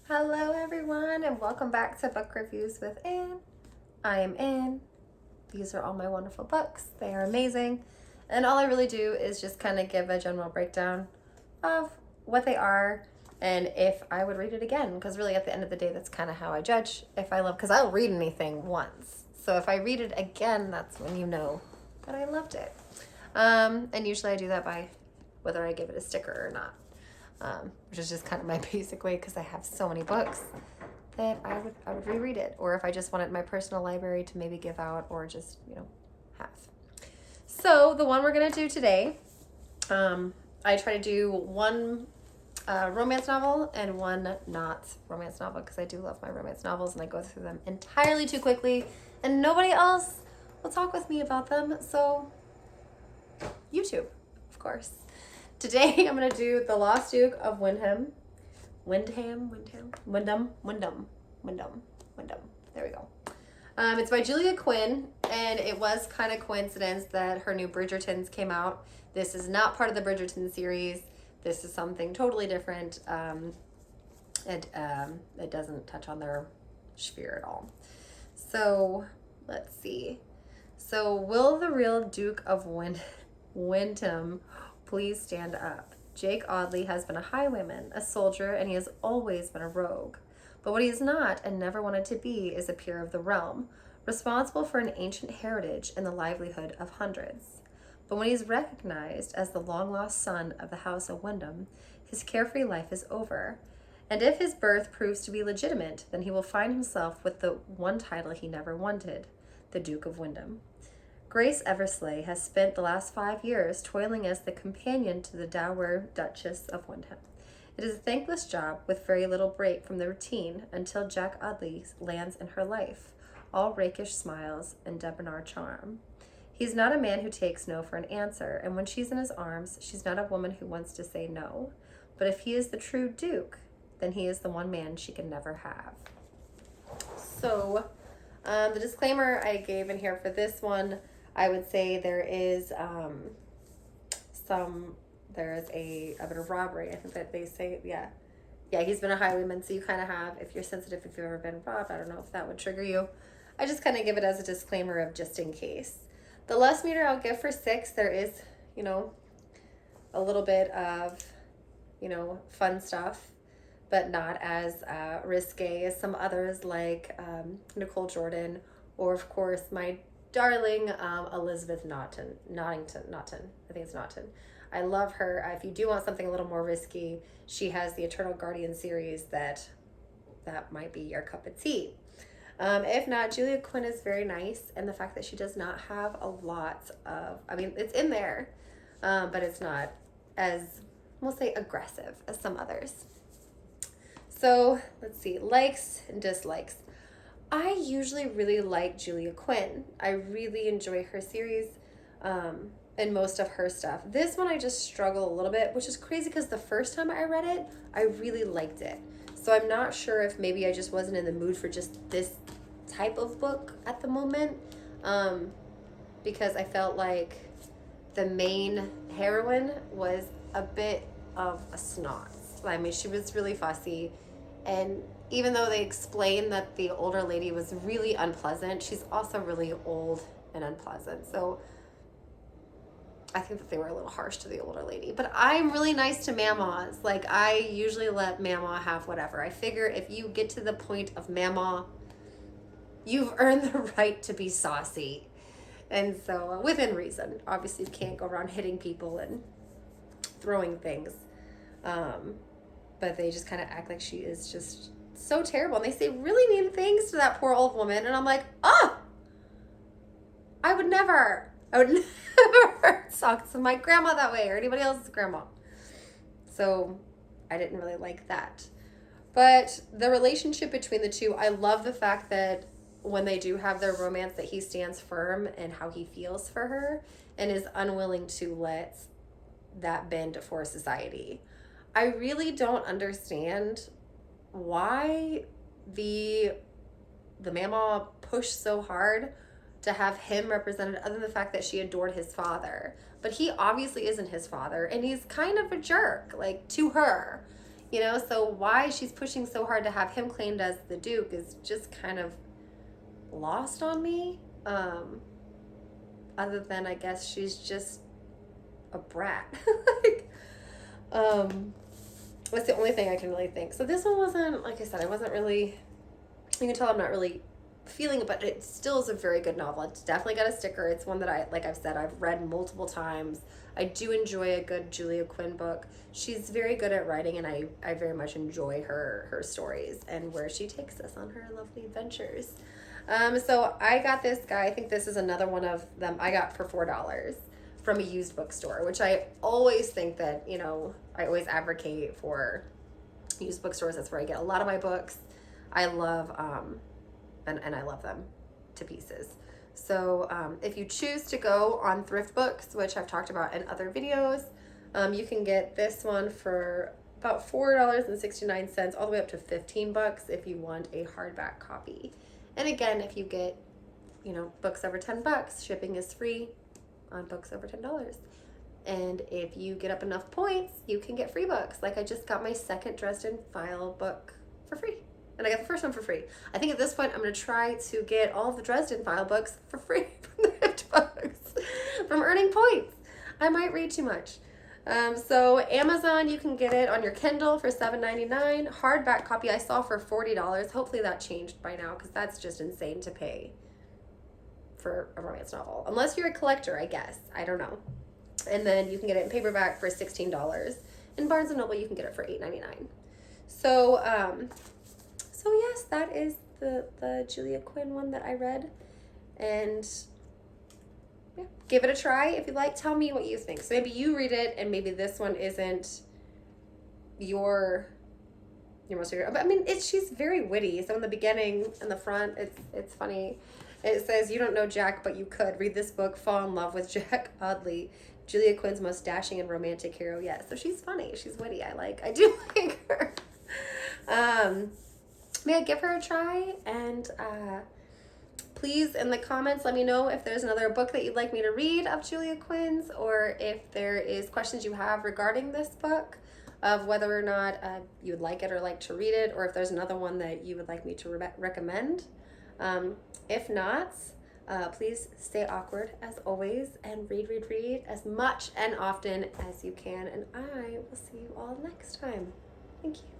Hello everyone and welcome back to Book Reviews with Anne. I am Anne. These are all my wonderful books. They are amazing. And all I really do is just kind of give a general breakdown of what they are and if I would read it again. Because really at the end of the day, that's kind of how I judge if I love, because I'll read anything once. So if I read it again, that's when you know that I loved it. And usually I do that by whether I give it a sticker or not. Which is just kind of my basic way because I have so many books that I would reread it, or if I just want it in my personal library to maybe give out or just have. So the one we're gonna do today, I try to do one romance novel and one not romance novel because I do love my romance novels and I go through them entirely too quickly and nobody else will talk with me about them. So YouTube, of course. Today I'm going to do The Lost Duke of Wyndham. Wyndham. There we go. It's by Julia Quinn, and it was kind of coincidence that her new Bridgertons came out. This is not part of the Bridgerton series. This is something totally different. It doesn't touch on their sphere at all. So let's see. So will the real Duke of Wyndham please stand up? Jake Audley has been a highwayman, a soldier, and he has always been a rogue. But what he is not and never wanted to be is a peer of the realm, responsible for an ancient heritage and the livelihood of hundreds. But when he is recognized as the long-lost son of the House of Wyndham, his carefree life is over. And if his birth proves to be legitimate, then he will find himself with the one title he never wanted, the Duke of Wyndham. Grace Eversley has spent the last 5 years toiling as the companion to the dowager Duchess of Wyndham. It is a thankless job with very little break from the routine until Jack Audley lands in her life, all rakish smiles and debonair charm. He's not a man who takes no for an answer, and when she's in his arms, she's not a woman who wants to say no. But if he is the true Duke, then he is the one man she can never have. So, the disclaimer I gave in here for this one, I would say there is a bit of robbery. I think that they say, yeah, he's been a highwayman, so you kind of have, if you're sensitive, if you've ever been robbed, I don't know if that would trigger you. I just kind of give it as a disclaimer of just in case. The less meter I'll give for 6, there is, a little bit of, fun stuff, but not as risque as some others like Nicole Jordan, or of course my darling Elizabeth Naughton. I think it's Naughton. I love her. If you do want something a little more risky, she has the Eternal Guardian series that might be your cup of tea. If not, Julia Quinn is very nice, and the fact that she does not have a lot of, it's in there, but it's not as, we'll say, aggressive as some others. So let's see, likes and dislikes. I usually really like Julia Quinn. I really enjoy her series and most of her stuff. This one I just struggle a little bit, which is crazy because the first time I read it, I really liked it. So I'm not sure if maybe I just wasn't in the mood for just this type of book at the moment, because I felt like the main heroine was a bit of a snot. She was really fussy, and even though they explained that the older lady was really unpleasant, she's also really old and unpleasant. So I think that they were a little harsh to the older lady. But I'm really nice to Mama's. I usually let Mama have whatever. I figure if you get to the point of Mama, you've earned the right to be saucy. And so, within reason. Obviously, you can't go around hitting people and throwing things. But they just kind of act like she is just so terrible. And they say really mean things to that poor old woman. And I'm like, I would never talk to my grandma that way or anybody else's grandma. So I didn't really like that. But the relationship between the two, I love the fact that when they do have their romance, that he stands firm in how he feels for her and is unwilling to let that bend for society. I really don't understand why the mama pushed so hard to have him represented, other than the fact that she adored his father. But he obviously isn't his father, and he's kind of a jerk, to her. You know, so why she's pushing so hard to have him claimed as the Duke is just kind of lost on me. Other than I guess she's just a brat. Like, that's the only thing I can really think. So this one wasn't, like I said, I wasn't really, you can tell I'm not really feeling it, but it still is a very good novel. It's definitely got a sticker. It's one that I, like I've said, I've read multiple times. I do enjoy a good Julia Quinn book. She's very good at writing, and I very much enjoy her stories and where she takes us on her lovely adventures. So I got this guy. I think this is another one of them I got for $4 from a used bookstore, which I always think that, you know, I always advocate for used bookstores. That's where I get a lot of my books. I love, and I love them to pieces. So if you choose to go on thrift books, which I've talked about in other videos, you can get this one for about $4.69 all the way up to $15 if you want a hardback copy. And again, if you get, you know, books over $10, shipping is free on books over $10. And if you get up enough points, you can get free books. Like I just got my second Dresden File book for free. And I got the first one for free. I think at this point I'm going to try to get all of the Dresden File books for free from the thrift books from earning points. I might read too much. So Amazon, you can get it on your Kindle for $7.99. Hardback copy I saw for $40. Hopefully that changed by now because that's just insane to pay for a romance novel. Unless you're a collector, I guess. I don't know. And then you can get it in paperback for $16. In Barnes & Noble, you can get it for $8.99. So, so yes, that is the Julia Quinn one that I read. And yeah, give it a try if you like. Tell me what you think. So maybe you read it and maybe this one isn't your most favorite. But I mean, she's very witty. So in the beginning, in the front, it's funny. It says, "You don't know Jack, but you could. Read this book, fall in love with Jack Audley, Julia Quinn's most dashing and romantic hero." Yeah, so she's funny. She's witty. I do like her. Yeah, give her a try. And please, in the comments, let me know if there's another book that you'd like me to read of Julia Quinn's, or if there is questions you have regarding this book, of whether or not you would like it or like to read it, or if there's another one that you would like me to recommend. If not, please stay awkward as always and read as much and often as you can. And I will see you all next time. Thank you.